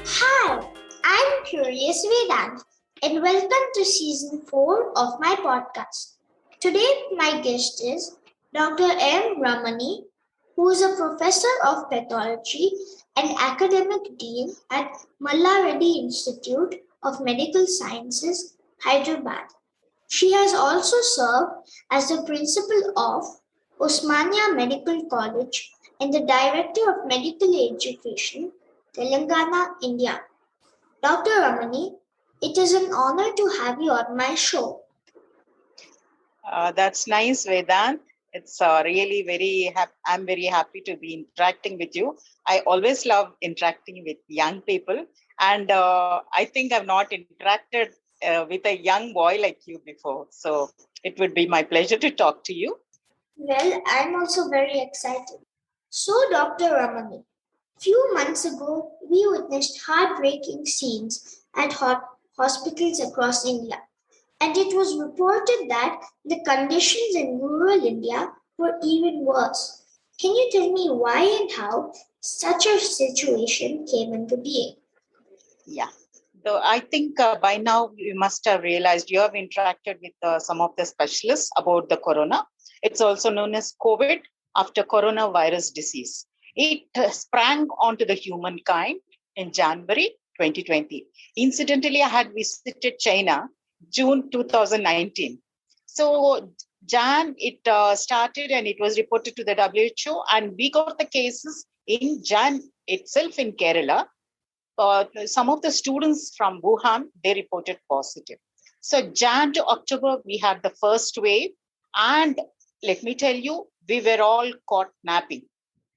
Hi, I'm Curious Vedant and welcome to season 4 of my podcast. Today, my guest is Dr. M. Ramani, who is a professor of pathology and academic dean at Mallareddy Institute of Medical Sciences, Hyderabad. She has also served as the principal of Osmania Medical College and the director of medical education, Telangana, India. Dr. Ramani, it is an honor to have you on my show. That's nice, Vedant. It's really I'm very happy to be interacting with you. I always love interacting with young people. And I think I've not interacted with a young boy like you before. So it would be my pleasure to talk to you. Well, I'm also very excited. So, Dr. Ramani, few months ago, we witnessed heartbreaking scenes at hospitals across India, and it was reported that the conditions in rural India were even worse. Can you tell me why and how such a situation came into being? Yeah. So I think by now you must have realized you have interacted with some of the specialists about the corona. It's also known as COVID after coronavirus disease. It sprang onto the humankind in January 2020. Incidentally, I had visited China June 2019. So Jan, it started and it was reported to the WHO, and we got the cases in Jan itself in Kerala. Some of the students from Wuhan, they reported positive. So Jan to October, we had the first wave. And let me tell you, we were all caught napping.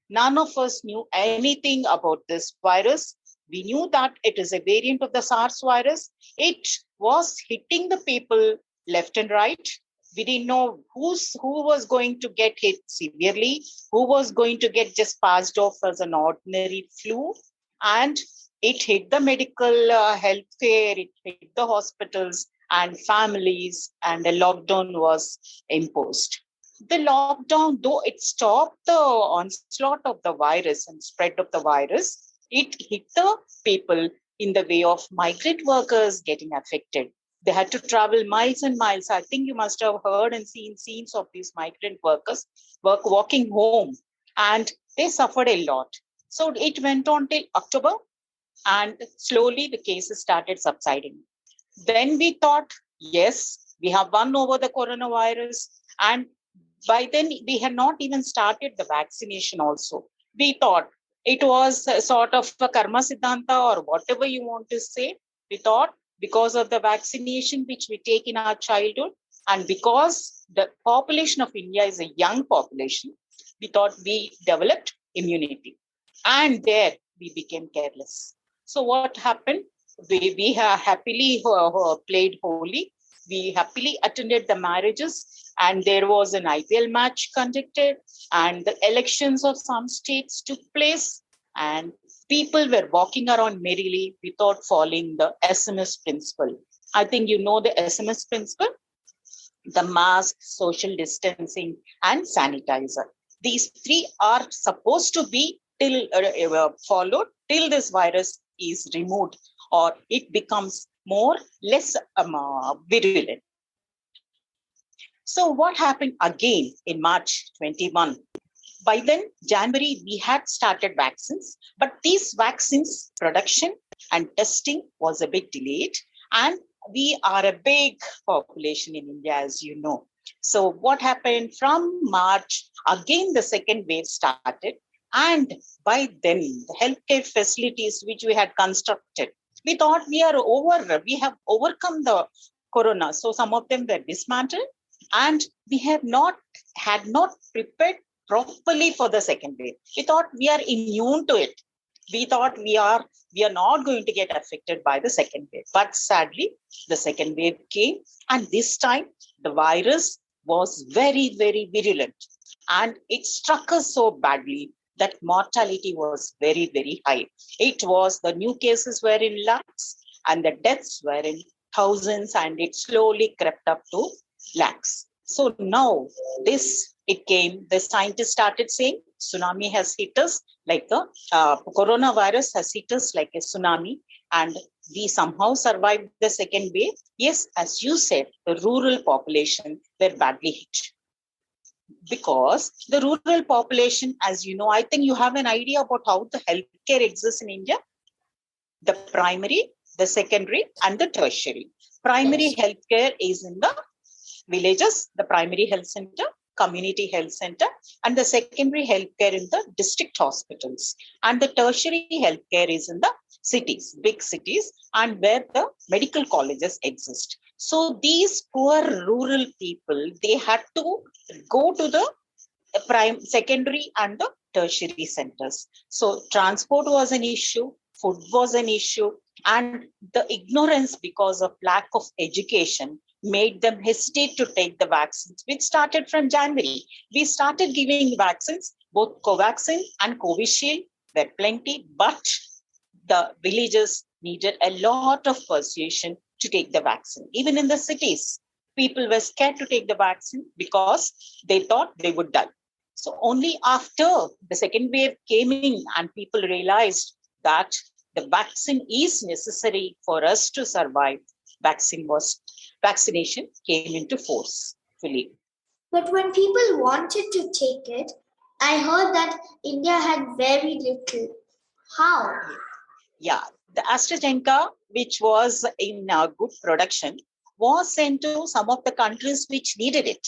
None of us knew anything about this virus. We knew that it is a variant of the SARS virus. It was hitting the people left and right. We didn't know who was going to get hit severely, who was going to get just passed off as an ordinary flu. And it hit the medical healthcare, it hit the hospitals and families, and a lockdown was imposed. The lockdown, though it stopped the onslaught of the virus and spread of the virus, it hit the people in the way of migrant workers getting affected. They had to travel miles and miles. I think you must have heard and seen scenes of these migrant workers walking home, and they suffered a lot. So it went on till October, and slowly the cases started subsiding. Then we thought, yes, we have won over the coronavirus. And by then, we had not even started the vaccination also. We thought it was a sort of a karma siddhanta or whatever you want to say. We thought because of the vaccination which we take in our childhood, and because the population of India is a young population, we thought we developed immunity. And there we became careless. So what happened? We happily played Holi. We happily attended the marriages, and there was an IPL match conducted, and the elections of some states took place, and people were walking around merrily without following the SMS principle. I think you know the SMS principle, the mask, social distancing, and sanitizer. These three are supposed to be followed till this virus is removed or it becomes less virulent. So what happened again in March 21? By then, January, we had started vaccines, but these vaccines production and testing was a bit delayed. And we are a big population in India, as you know. So what happened from March, again, the second wave started. And by then, the healthcare facilities which we had constructed, we thought we have overcome the corona. So some of them were dismantled, and we had not prepared properly for the second wave. We thought we are immune to it. We thought we are not going to get affected by the second wave. But sadly, the second wave came, and this time the virus was very, very virulent, and it struck us so badly that mortality was very, very high. The new cases were in lakhs and the deaths were in thousands, and it slowly crept up to lakhs. So now the scientists started saying tsunami has hit us like the coronavirus has hit us like a tsunami, and we somehow survived the second wave. Yes, as you said, the rural population were badly hit because the rural population, as you know, I think you have an idea about how the healthcare exists in India: the primary, the secondary, and the tertiary. Primary Yes. healthcare is in the villages, the primary health center, community health center, and the secondary healthcare in the district hospitals. And the tertiary healthcare is in the cities, big cities, and where the medical colleges exist. So these poor rural people, they had to go to the secondary and the tertiary centers. So transport was an issue, food was an issue, and the ignorance because of lack of education made them hesitate to take the vaccines, which started from January. We started giving vaccines, both Covaxin and Covishield were plenty, but the villagers needed a lot of persuasion to take the vaccine. Even in the cities, people were scared to take the vaccine because they thought they would die. So only after the second wave came in and people realized that the vaccine is necessary for us to survive, vaccination came into force fully. But when people wanted to take it, I heard that India had very little. How? Yeah, the AstraZeneca, which was in good production, was sent to some of the countries which needed it.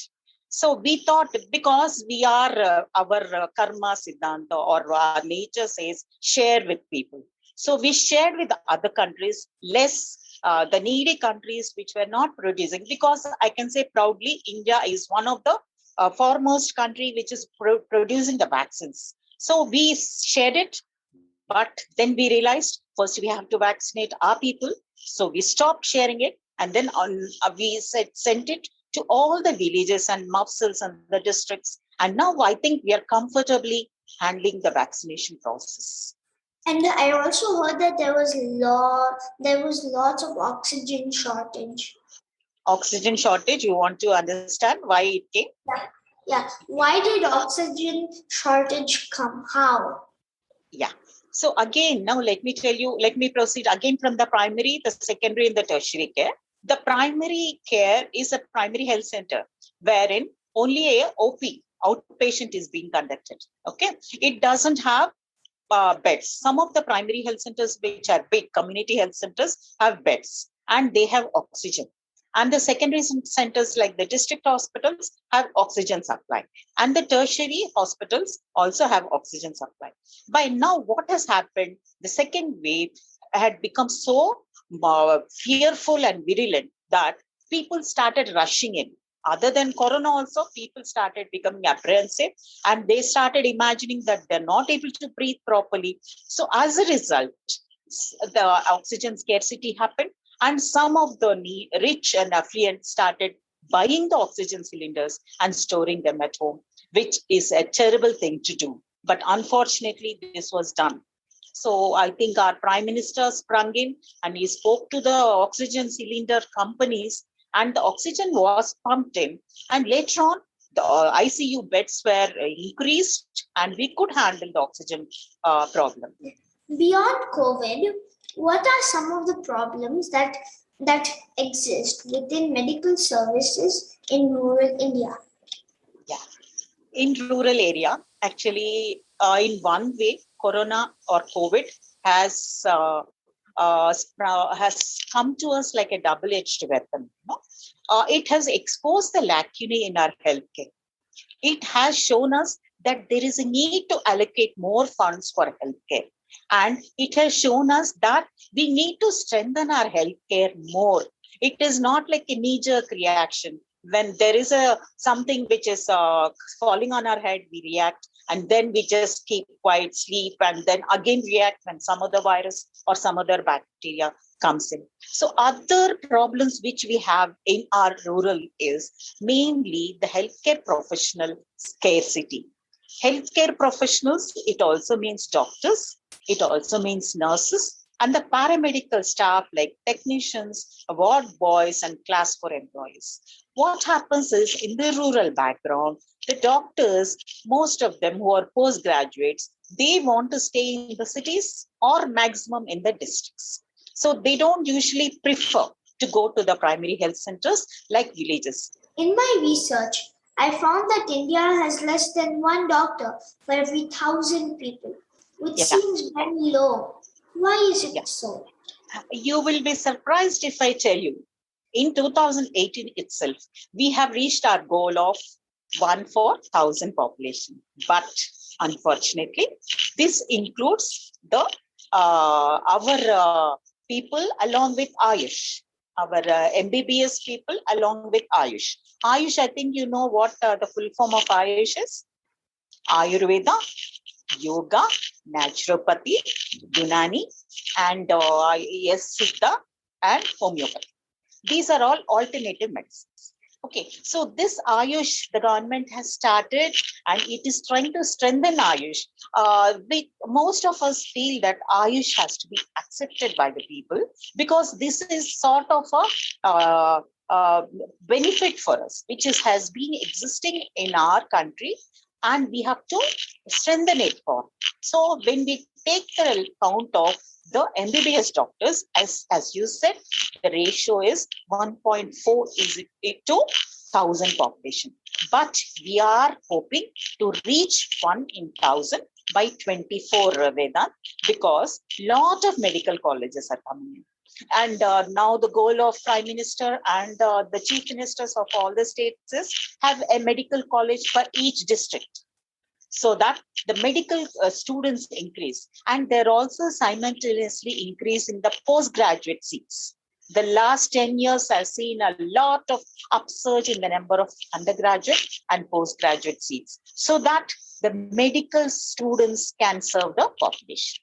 So we thought, because we are our karma siddhanta or our nature says share with people. So we shared with other countries, less the needy countries which were not producing, because I can say proudly, India is one of the foremost country which is producing the vaccines. So we shared it, but then we realized first we have to vaccinate our people. So we stopped sharing it, and then sent it to all the villages and mafsals and the districts. And now I think we are comfortably handling the vaccination process. And I also heard that there was lots of oxygen shortage. Oxygen shortage, you want to understand why it came? Yeah. Yeah. Why did oxygen shortage come? How? Yeah. So again, now let me proceed again from the primary, the secondary, and the tertiary care. The primary care is a primary health center wherein only a OP, outpatient, is being conducted. Okay. It doesn't have beds. Some of the primary health centers, which are big community health centers, have beds and they have oxygen. And the secondary centers, like the district hospitals, have oxygen supply. And the tertiary hospitals also have oxygen supply. By now, what has happened? The second wave had become so fearful and virulent that people started rushing in. Other than corona, also, people started becoming apprehensive and they started imagining that they're not able to breathe properly. So, as a result, the oxygen scarcity happened, and some of the rich and affluent started buying the oxygen cylinders and storing them at home, which is a terrible thing to do. But unfortunately, this was done. So I think our Prime Minister sprung in and he spoke to the oxygen cylinder companies, and the oxygen was pumped in. And later on, the ICU beds were increased, and we could handle the oxygen problem. Beyond COVID, what are some of the problems that exist within medical services in rural India? Yeah. In rural area, actually, in one way, Corona or COVID has come to us like a double-edged weapon. It has exposed the lacunae in our healthcare. It has shown us that there is a need to allocate more funds for healthcare. And it has shown us that we need to strengthen our healthcare more. It is not like a knee-jerk reaction. When there is something which is falling on our head, we react, and then we just keep quiet, sleep, and then again react when some other virus or some other bacteria comes in. So other problems which we have in our rural is mainly the healthcare professional scarcity. Healthcare professionals, it also means doctors, it also means nurses, and the paramedical staff like technicians, ward boys, and class 4 employees. What happens is in the rural background, the doctors, most of them who are postgraduates, they want to stay in the cities or maximum in the districts. So they don't usually prefer to go to the primary health centers like villages. In my research, I found that India has less than one doctor for every 1,000 people, which seems very low. Why is it so? You will be surprised if I tell you. In 2018 itself, we have reached our goal of 1 for 1,000 population. But unfortunately, this includes the our people along with Ayush, our MBBS people along with Ayush. Ayush, I think you know what the full form of Ayush is. Ayurveda, yoga, naturopathy, Unani, and yes, Siddha and homeopathy. These are all alternative medicines. Okay, so this Ayush, the government has started and it is trying to strengthen Ayush. Most of us feel that Ayush has to be accepted by the people because this is sort of a benefit for us, which has been existing in our country and we have to strengthen it for. So when we take the count of the MBBS doctors, as you said, the ratio is 1.4 is to 1,000 population. But we are hoping to reach 1 in 1,000 by 24 Vedant because lot of medical colleges are coming in. And now the goal of Prime Minister and the Chief Ministers of all the states is have a medical college for each district, so that the medical students increase. And they're also simultaneously increasing the postgraduate seats. The last 10 years, I've seen a lot of upsurge in the number of undergraduate and postgraduate seats, so that the medical students can serve the population.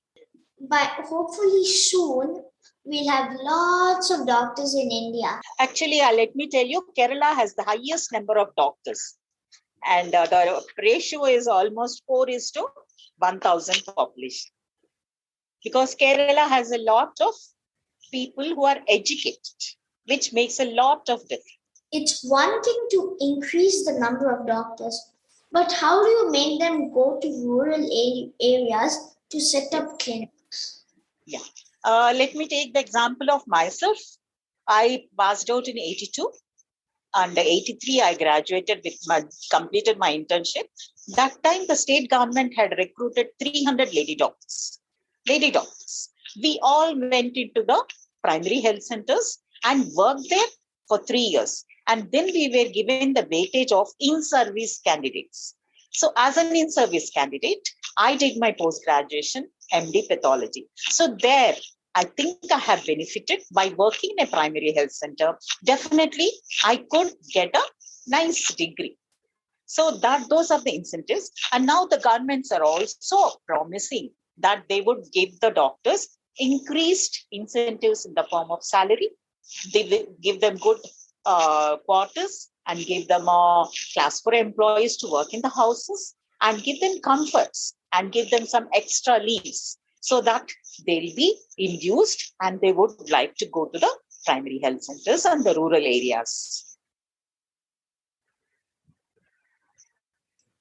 But hopefully soon, we'll have lots of doctors in India. Actually, let me tell you, Kerala has the highest number of doctors. And the ratio is almost 4 is to 1,000 population. Because Kerala has a lot of people who are educated, which makes a lot of difference. It's one thing to increase the number of doctors, but how do you make them go to rural areas to set up clinics? Yeah. Let me take the example of myself. I passed out in 82. And 83, I graduated completed my internship. That time, the state government had recruited 300 lady doctors. Lady doctors. We all went into the primary health centers and worked there for 3 years. And then we were given the weightage of in-service candidates. So as an in-service candidate, I did my post-graduation MD Pathology. So there, I think I have benefited by working in a primary health center. Definitely, I could get a nice degree. So that those are the incentives. And now the governments are also promising that they would give the doctors increased incentives in the form of salary. They will give them good quarters and give them class 4 employees to work in the houses and give them comforts and give them some extra leaves so that they'll be induced and they would like to go to the primary health centers and the rural areas.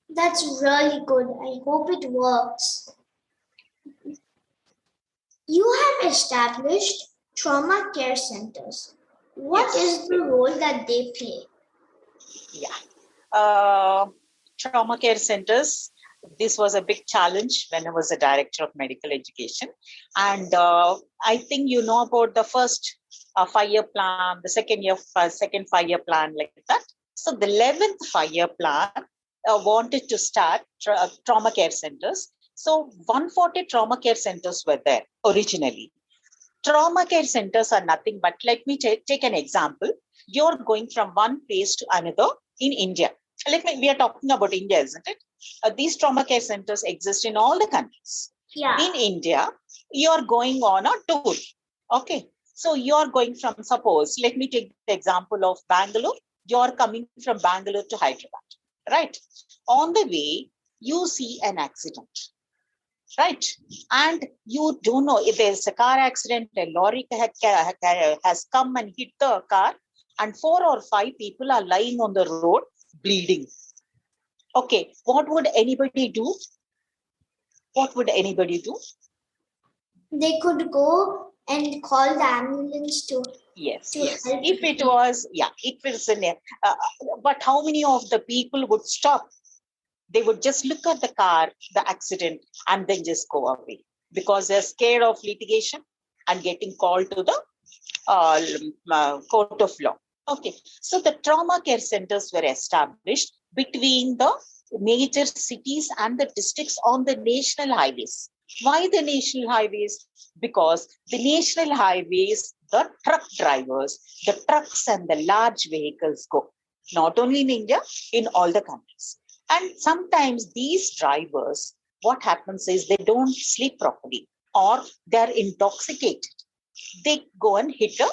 That's really good. I hope it works. You have established trauma care centers. What is the role that they play? Yeah. Trauma care centers, this was a big challenge when I was a director of medical education. And I think you know about the first 5-year plan, the second 5-year plan, like that. So the 11th 5-year plan wanted to start trauma care centers. So 140 trauma care centers were there originally. Trauma care centers are nothing but, let me take an example. You're going from one place to another in India. We are talking about India, isn't it? These trauma care centers exist in all the countries. Yeah. In India, you're going on a tour. Okay. So you're going from, suppose, let me take the example of Bangalore. You're coming from Bangalore to Hyderabad, right? On the way, you see an accident. right? And you don't know if there's a car accident, a lorry has come and hit the car, and 4 or 5 people are lying on the road bleeding. Okay, what would anybody do? What would anybody do? They could go and call the ambulance to Yes. help. If it was, it was but how many of the people would stop? They would just look at the car, the accident, and then just go away because they're scared of litigation and getting called to the court of law. Okay, so the trauma care centers were established between the major cities and the districts on the national highways. Why the national highways? Because the national highways, the truck drivers, the trucks and the large vehicles go, not only in India, in all the countries. And sometimes these drivers, what happens is they don't sleep properly or they're intoxicated. They go and hit a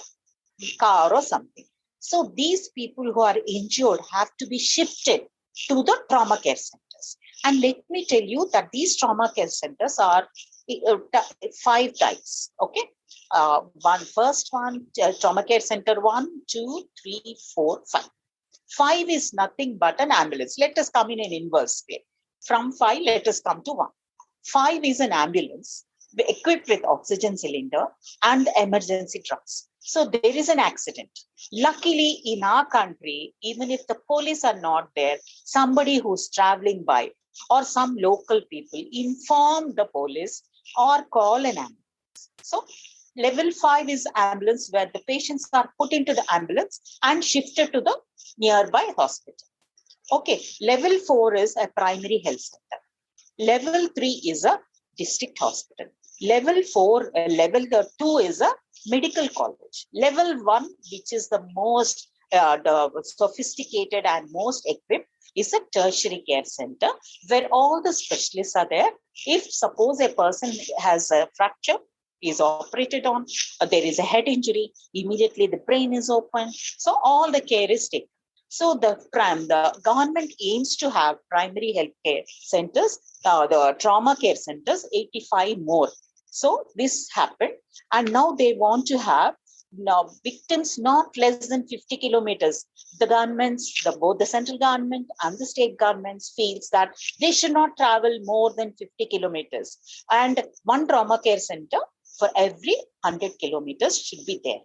car or something. So these people who are injured have to be shifted to the trauma care centers. And let me tell you that these trauma care centers are 5 types. Okay. First one, trauma care center 1, 2, 3, 4, 5. 5 is nothing but an ambulance. Let us come in an inverse way. From 5, let us come to 1. 5 is an ambulance equipped with oxygen cylinder and emergency drugs. So there is an accident. Luckily, in our country, even if the police are not there, somebody who's traveling by or some local people inform the police or call an ambulance. So level 5 is ambulance where the patients are put into the ambulance and shifted to the nearby hospital. Okay, level 4 is a primary health center. Level 3 is a district hospital. Level 2 is a medical college. Level 1, which is the most the sophisticated and most equipped, is a tertiary care center where all the specialists are there. If suppose a person has a fracture, is operated on, there is a head injury, immediately the brain is open. So all the care is taken. So the government aims to have primary health care centers, the trauma care centers, 85 more. So this happened, and now they want to have victims not less than 50 kilometers. The governments, both the central government and the state governments feels that they should not travel more than 50 kilometers. And one trauma care center for every 100 kilometers should be there.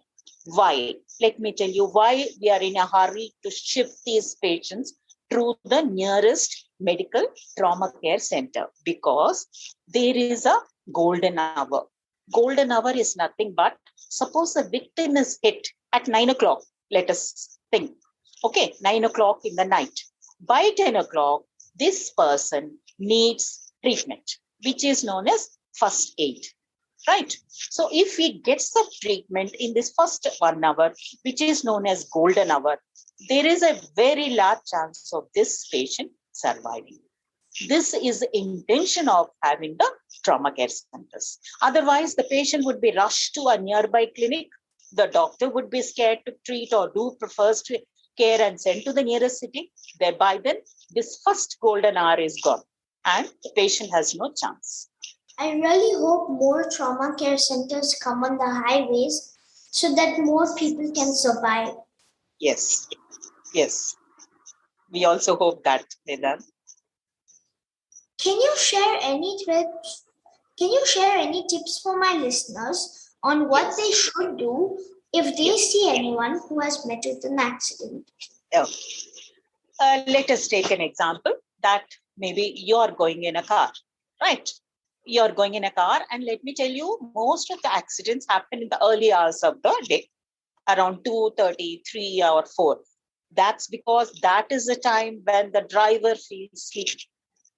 Why? Let me tell you why we are in a hurry to shift these patients to the nearest medical trauma care center, because there is a golden hour. Golden hour is nothing but, suppose the victim is hit at 9 o'clock, let us think. Okay, 9 o'clock in the night. By 10 o'clock, this person needs treatment, which is known as first aid. Right. So if he gets the treatment in this first 1 hour, which is known as golden hour, there is a very large chance of this patient surviving. This is the intention of having the trauma care centers. Otherwise, the patient would be rushed to a nearby clinic. The doctor would be scared to treat or do first care and sent to the nearest city. Thereby then, this first golden hour is gone and the patient has no chance. I really hope more trauma care centers come on the highways so that more people can survive. Yes, yes. We also hope that, Vedant. Can you share any tips? Can you share any tips for my listeners on what they should do if they see anyone who has met with an accident? Let us take an example that maybe you are going in a car, right? You're going in a car, and let me tell you, most of the accidents happen in the early hours of the day, around 2:30, 3 or 4. That's because that is the time when the driver feels sleepy,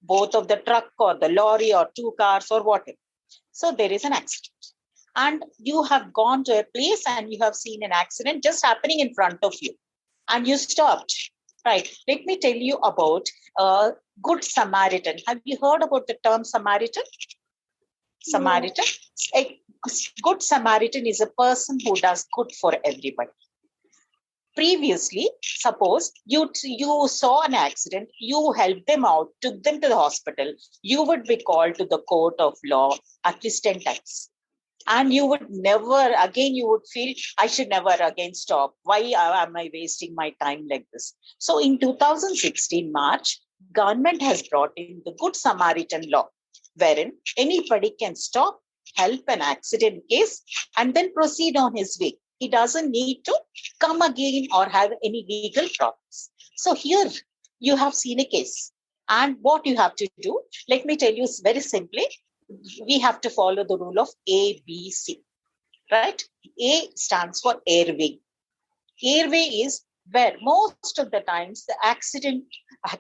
both of the truck or the lorry or 2 cars or whatever. So there is an accident. And you have gone to a place and you have seen an accident just happening in front of you. And you stopped. Right. Let me tell you about a good Samaritan. Have you heard about the term Samaritan? Samaritan. A good Samaritan is a person who does good for everybody. Previously, suppose you saw an accident, you helped them out, took them to the hospital, you would be called to the court of law at least 10 times. And you would never, again, you would feel, I should never again stop. Why am I wasting my time like this? So in 2016, March, government has brought in the Good Samaritan law, wherein anybody can stop, help an accident case, and then proceed on his way. He doesn't need to come again or have any legal problems. So here you have seen a case. And what you have to do, let me tell you very simply, we have to follow the rule of ABC, right? A stands for airway. Airway is where most of the times the accident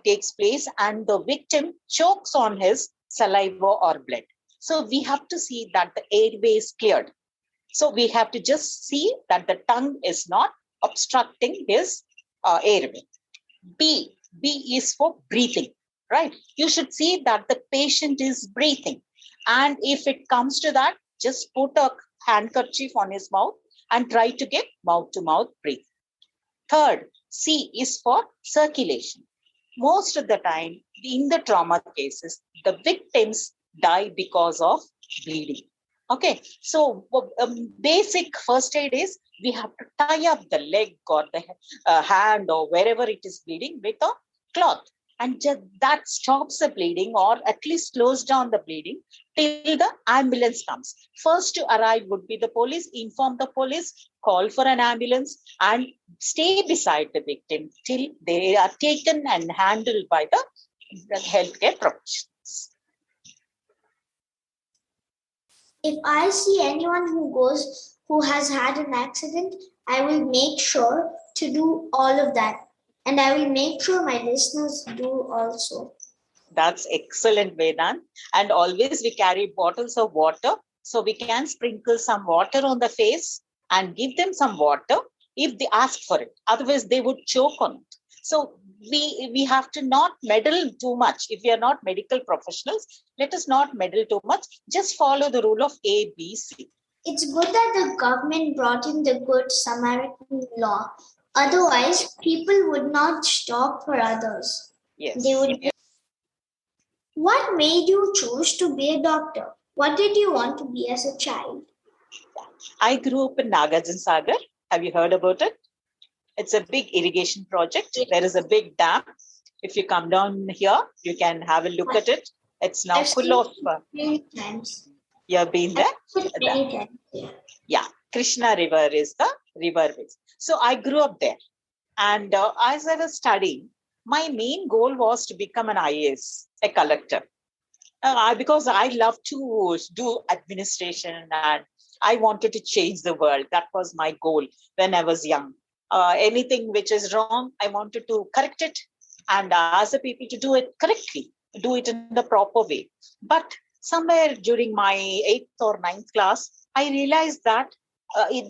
takes place and the victim chokes on his saliva or blood. So we have to see that the airway is cleared. So we have to just see that the tongue is not obstructing his airway. B is for breathing, right? You should see that the patient is breathing. And if it comes to that, just put a handkerchief on his mouth and try to get mouth-to-mouth breathing. Third, C is for circulation. Most of the time, in the trauma cases, the victims die because of bleeding. Okay, so basic first aid is we have to tie up the leg or the hand or wherever it is bleeding with a cloth. And just that stops the bleeding or at least slows down the bleeding till the ambulance comes. First to arrive would be the police, inform the police, call for an ambulance and stay beside the victim till they are taken and handled by the healthcare professionals. If I see anyone who has had an accident, I will make sure to do all of that. And I will make sure my listeners do also. That's excellent, Vedant. And always we carry bottles of water. So we can sprinkle some water on the face and give them some water if they ask for it. Otherwise, they would choke on it. So we have to not meddle too much. If we are not medical professionals, let us not meddle too much. Just follow the rule of A, B, C. It's good that the government brought in the Good Samaritan law. Otherwise, people would not stop for others. Yes. They would. Yes. What made you choose to be a doctor? What did you want to be as a child? I grew up in Nagarjuna Sagar. Have you heard about it? It's a big irrigation project. Yes. There is a big dam. If you come down here, you can have a look at it. It's now full of... Many times. You have been there? Many times. Yeah, Krishna River is the river. So I grew up there. And as I was studying, my main goal was to become an IAS, a collector. Because I love to do administration and I wanted to change the world. That was my goal when I was young. Anything which is wrong, I wanted to correct it and ask the people to do it correctly, do it in the proper way. But somewhere during my 8th or 9th class, I realized that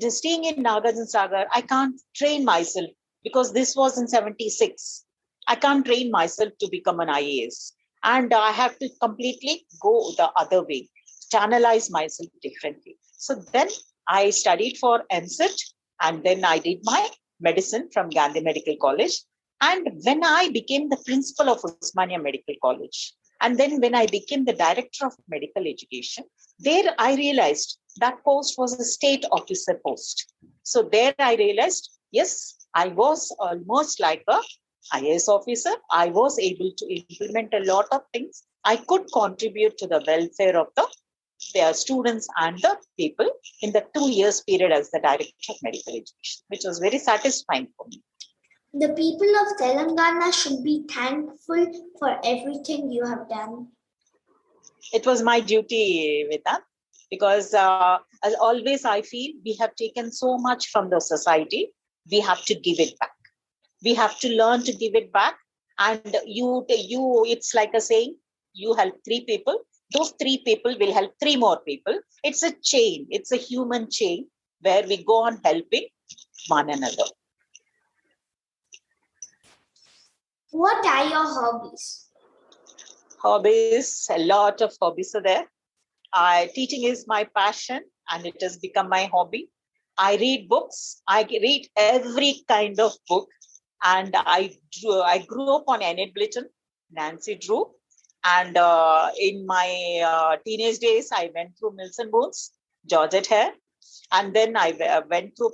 staying in Nagarjuna Sagar, I can't train myself because this was in 76. I can't train myself to become an IAS. And I have to completely go the other way, channelize myself differently. So then I studied for MSET and then I did my medicine from Gandhi Medical College. And when I became the principal of Osmania Medical College, and then when I became the director of medical education, there I realized that post was a state officer post. So there I realized, yes, I was almost like a IAS officer. I was able to implement a lot of things. I could contribute to the welfare of their students and the people in the 2 years period as the director of medical education, which was very satisfying for me. The people of Telangana should be thankful for everything you have done. It was my duty, Vedant, because as always I feel we have taken so much from the society. We have to give it back. We have to learn to give it back. And you, it's like a saying, you help 3 people. Those 3 people will help 3 more people. It's a chain. It's a human chain where we go on helping one another. What are your hobbies? Hobbies, a lot of hobbies are there. Teaching is my passion and it has become my hobby. I read books. I read every kind of book. And I grew up on Enid Blyton, Nancy Drew. And in my teenage days, I went through Mills and Boons, Georgette Hare. And then I went through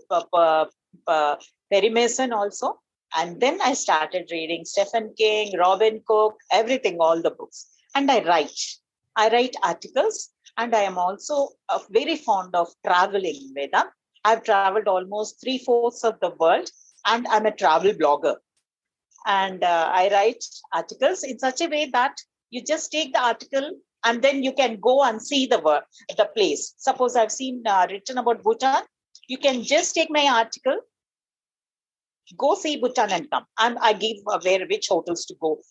Perry Mason also. And then I started reading Stephen King, Robin Cook, everything, all the books. And I write. I write articles. And I am also very fond of traveling, Veda. I've traveled almost 3/4 of the world, and I'm a travel blogger. And I write articles in such a way that you just take the article and then you can go and see the place. Suppose I've seen written about Bhutan, you can just take my article, go see Bhutan and come. And I give which hotels to go,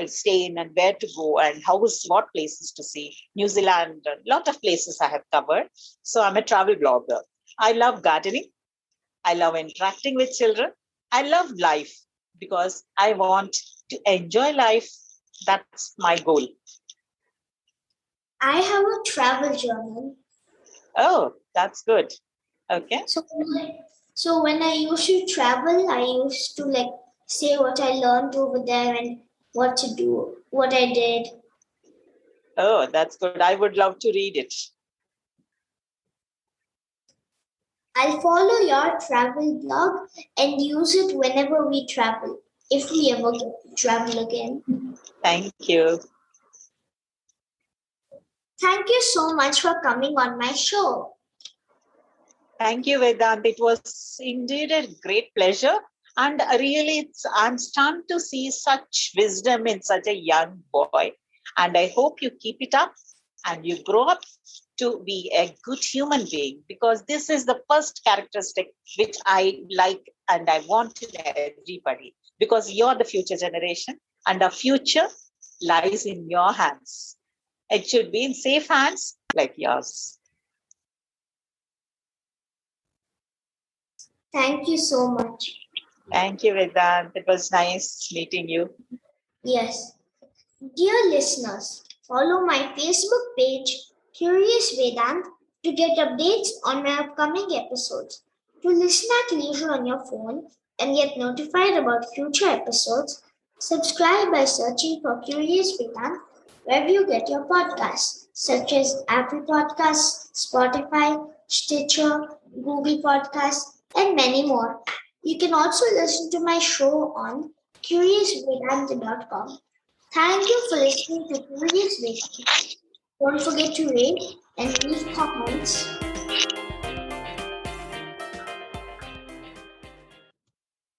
stay in, and where to go, and what places to see. New Zealand, a lot of places I have covered. So I'm a travel blogger. I love gardening. I love interacting with children. I love life because I want to enjoy life. That's my goal. I have a travel journal. Oh, that's good. Okay. So when I used to travel, I used to like say what I learned over there and what to do, what I did. Oh, that's good. I would love to read it. I'll follow your travel blog and use it whenever we travel, if we ever get to travel again. Thank you. Thank you so much for coming on my show. Thank you, Vedant. It was indeed a great pleasure. And really, I'm stunned to see such wisdom in such a young boy. And I hope you keep it up and you grow up to be a good human being, because this is the first characteristic which I like and I want in everybody, because you're the future generation and our future lies in your hands. It should be in safe hands like yours. Thank you so much. Thank you, Vedant. It was nice meeting you. Yes. Dear listeners, follow my Facebook page, Curious Vedant, to get updates on my upcoming episodes. To listen at leisure on your phone and get notified about future episodes, subscribe by searching for Curious Vedant wherever you get your podcasts, such as Apple Podcasts, Spotify, Stitcher, Google Podcasts, and many more. You can also listen to my show on curiousvedanta.com. Thank you for listening to Curious Vedant. Don't forget to rate and leave comments.